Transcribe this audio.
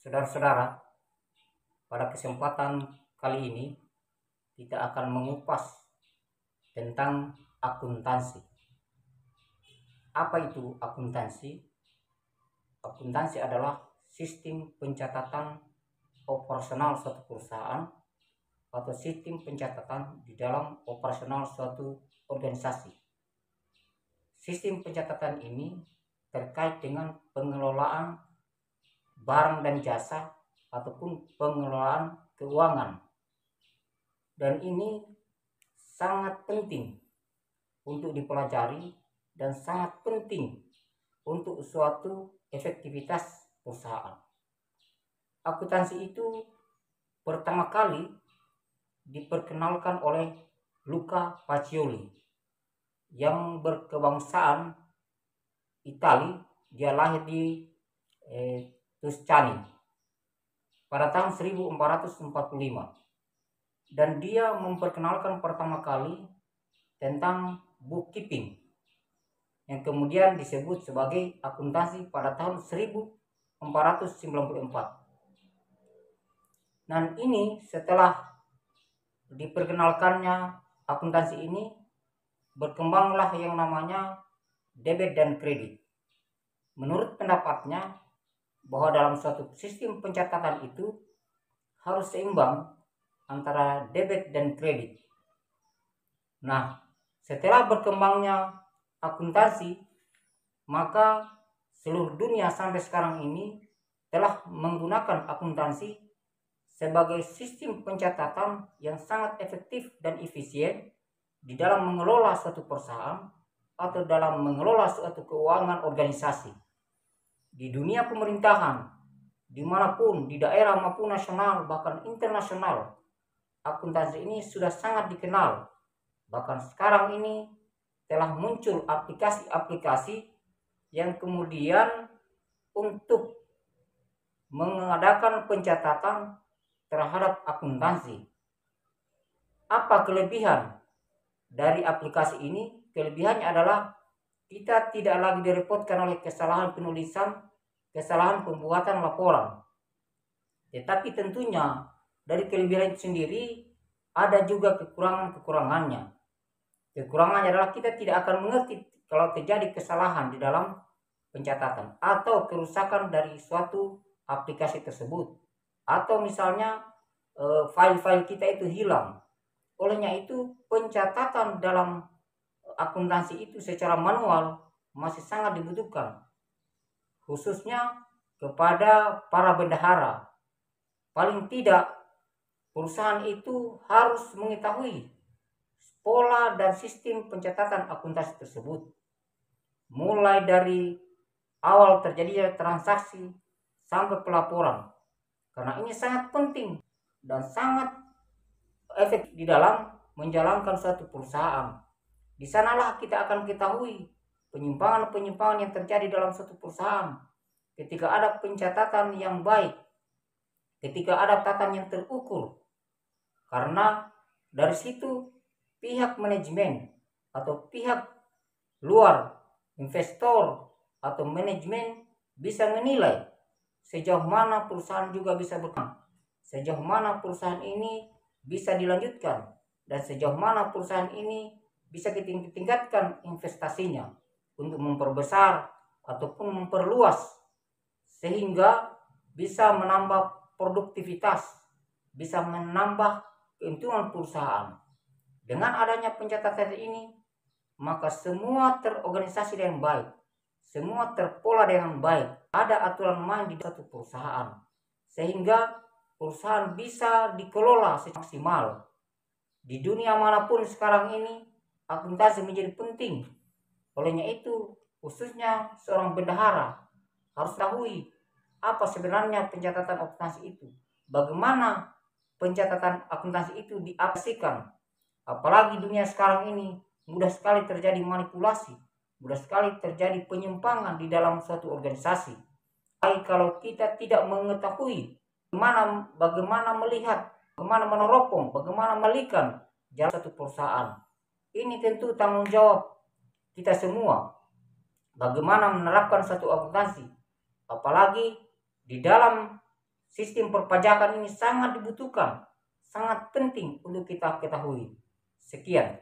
Saudara-saudara, pada kesempatan kali ini kita akan mengupas tentang akuntansi. Apa itu akuntansi? Akuntansi adalah sistem pencatatan operasional suatu perusahaan atau sistem pencatatan di dalam operasional suatu organisasi. Sistem pencatatan ini terkait dengan pengelolaan barang dan jasa ataupun pengelolaan keuangan, dan ini sangat penting untuk dipelajari dan sangat penting untuk suatu efektivitas perusahaan. Akuntansi itu pertama kali diperkenalkan oleh Luca Pacioli yang berkebangsaan Italia. Dia lahir di Tuscany pada tahun 1445, dan dia memperkenalkan pertama kali tentang bookkeeping yang kemudian disebut sebagai akuntansi pada tahun 1494. Dan ini setelah diperkenalkannya akuntansi ini, berkembanglah yang namanya debit dan kredit. Menurut pendapatnya bahwa dalam suatu sistem pencatatan itu harus seimbang antara debit dan kredit. Nah, setelah berkembangnya akuntansi, maka seluruh dunia sampai sekarang ini telah menggunakan akuntansi sebagai sistem pencatatan yang sangat efektif dan efisien di dalam mengelola suatu perusahaan atau dalam mengelola suatu keuangan organisasi. Di dunia pemerintahan, dimanapun, di daerah maupun nasional, bahkan internasional, akuntansi ini sudah sangat dikenal. Bahkan sekarang ini telah muncul aplikasi-aplikasi yang kemudian untuk mengadakan pencatatan terhadap akuntansi. Apa kelebihan dari aplikasi ini? Kelebihannya adalah kita tidak lagi direpotkan oleh kesalahan penulisan, kesalahan pembuatan laporan. Tetapi tentunya dari kelebihan itu sendiri ada juga kekurangannya. Kekurangannya adalah kita tidak akan mengerti kalau terjadi kesalahan di dalam pencatatan atau kerusakan dari suatu aplikasi tersebut, atau misalnya file-file kita itu hilang. Olehnya itu pencatatan dalam akuntansi itu secara manual masih sangat dibutuhkan, khususnya kepada para bendahara. Paling tidak perusahaan itu harus mengetahui pola dan sistem pencatatan akuntansi tersebut, mulai dari awal terjadinya transaksi sampai pelaporan, karena ini sangat penting dan sangat efektif di dalam menjalankan suatu perusahaan. Di sanalah kita akan ketahui penyimpangan-penyimpangan yang terjadi dalam suatu perusahaan. Ketika ada pencatatan yang baik, ketika ada catatan yang terukur, karena dari situ pihak manajemen atau pihak luar, investor atau manajemen bisa menilai sejauh mana perusahaan juga bisa berkembang, sejauh mana perusahaan ini bisa dilanjutkan, dan sejauh mana perusahaan ini bisa ditingkatkan investasinya untuk memperbesar ataupun memperluas, sehingga bisa menambah produktivitas, bisa menambah keuntungan perusahaan. Dengan adanya pencatatan ini, maka semua terorganisasi dengan baik, semua terpola dengan baik, ada aturan main di satu perusahaan, sehingga perusahaan bisa dikelola secara maksimal. Di dunia manapun sekarang ini, akuntansi menjadi penting. Olehnya itu, khususnya seorang bendahara harus tahu apa sebenarnya pencatatan akuntansi itu, bagaimana pencatatan akuntansi itu diaplikasikan. Apalagi dunia sekarang ini mudah sekali terjadi manipulasi, mudah sekali terjadi penyimpangan di dalam suatu organisasi. Baik kalau kita tidak mengetahui bagaimana melihat, bagaimana meneropong, bagaimana melihat jalan satu perusahaan. Ini tentu tanggung jawab kita semua, bagaimana menerapkan satu akuntansi, apalagi di dalam sistem perpajakan ini sangat dibutuhkan, sangat penting untuk kita ketahui. Sekian.